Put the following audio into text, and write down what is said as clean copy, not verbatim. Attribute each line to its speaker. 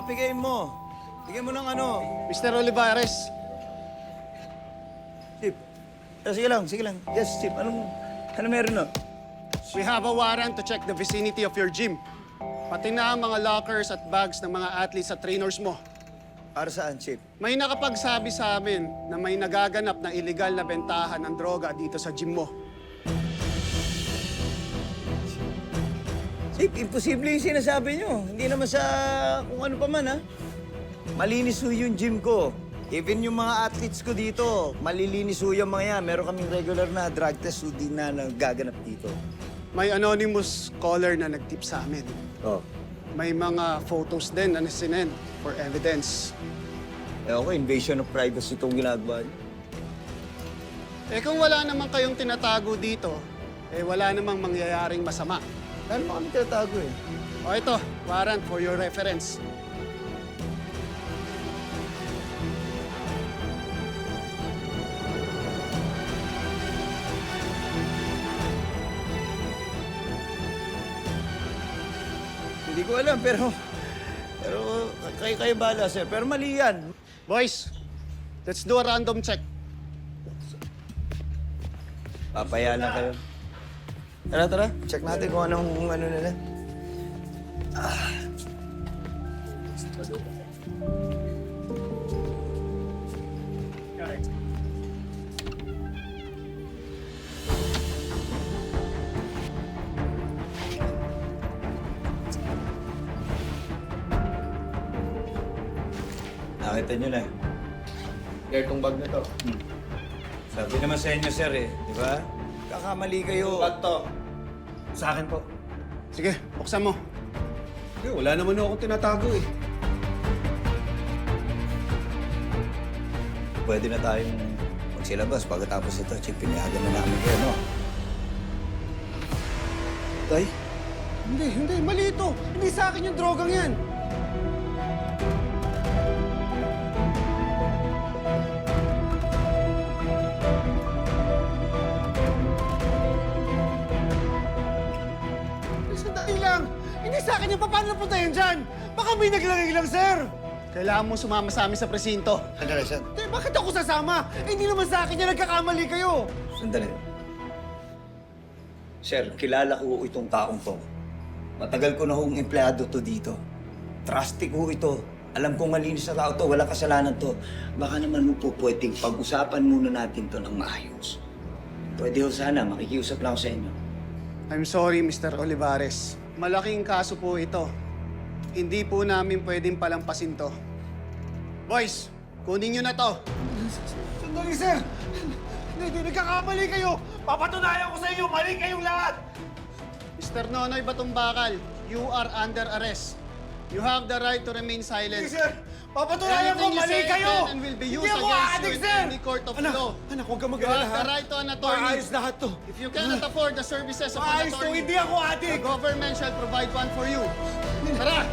Speaker 1: Papigay mo. Bigyan mo ng ano.
Speaker 2: Mr. Olivares,
Speaker 1: Chief. Sige lang, sige lang. Yes, Chief. Ano meron na?
Speaker 2: we have a warrant to check the vicinity of your gym. Pati na ang mga lockers at bags ng mga athletes at trainers mo.
Speaker 1: Para saan, Chief?
Speaker 2: May nakapagsabi sa amin na may nagaganap na illegal na bentahan ng droga dito sa gym mo.
Speaker 1: Chief, imposible yung sinasabi nyo. Hindi naman sa kung ano pa man, ha? Malinis ho yung gym ko. Even yung mga athletes ko dito, malilinis ho yung mga yan. Meron kaming regular na drug test ho din na nagaganap dito.
Speaker 2: May anonymous caller na nag-tip sa amin.
Speaker 1: Oh.
Speaker 2: May mga photos din na nasinend for evidence.
Speaker 1: Okay, invasion of privacy itong ginagawa niyo.
Speaker 2: Eh kung wala naman kayong tinatago dito, eh wala namang mangyayaring masama.
Speaker 1: Ano mo kami tinatago eh?
Speaker 2: O ito, warrant for your reference.
Speaker 1: Hindi ko alam, pero kayo bahala, sir. Pero mali yan.
Speaker 2: Boys, let's do a random check.
Speaker 1: Papaya na kayo. Tara, tara. Check natin kung anong ano nila. Nakita nyo na eh.
Speaker 3: Kaya itong bag na to.
Speaker 1: Sabi naman sa inyo, sir eh. Di ba? Kakamali kayo.
Speaker 3: Bag to.
Speaker 1: Sa akin po.
Speaker 2: Sige, buksan mo.
Speaker 3: Eh, wala naman akong tinatago eh.
Speaker 1: Pwede na tayong magsilabas pagkatapos ito. Chief, pinayagan na namin kayo, no? Tay?
Speaker 2: Hindi, mali ito. Hindi sa akin yung drogang yan. Sandali lang! Hindi sa akin yung paano napunta yan dyan! Baka may naglagay lang, sir! Kailangan mo sumama sa amin sa presinto.
Speaker 1: Sandali, sir.
Speaker 2: Eh, bakit ako sasama? Eh, hindi naman sa akin yan, nagkakamali kayo!
Speaker 1: Sandali. Sir, kilala ko itong taong to. Matagal ko na hong empleyado to dito. Trusty ko ito. Alam kong malinis na tao to, walang kasalanan to. Baka naman mo po pwedeng pag-usapan muna natin to ng maayos. Pwede ho sana, makikiusap lang ako sa inyo.
Speaker 2: I'm sorry, Mr. Olivares. Malaking kaso po ito. Hindi po namin pwedeng palampasin to. Boys, kunin nyo na to.
Speaker 4: Sandali, sir! Hindi, nagkakamali kayo! Papatunayan ko sa inyo, mali kayong lahat!
Speaker 2: Mr. Nonoy Batumbakal, you are under arrest. You have the right to remain silent.
Speaker 4: Hindi, sir! Papatunayan ko,
Speaker 2: Anything you
Speaker 4: mali
Speaker 2: say
Speaker 4: kayo!
Speaker 2: can and will be used
Speaker 4: Hindi ako
Speaker 2: against
Speaker 4: aadik,
Speaker 2: you in
Speaker 4: sir!
Speaker 2: any court of
Speaker 4: Anak,
Speaker 2: law.
Speaker 4: anak, huwag ka
Speaker 2: You
Speaker 4: mag-alala,
Speaker 2: have the right to an attorney.
Speaker 4: Maayos lahat to.
Speaker 2: If you cannot afford the services of an
Speaker 4: Maayos to,
Speaker 2: attorney,
Speaker 4: hindi ako
Speaker 2: the
Speaker 4: adik!
Speaker 2: government shall provide one for you. Tara!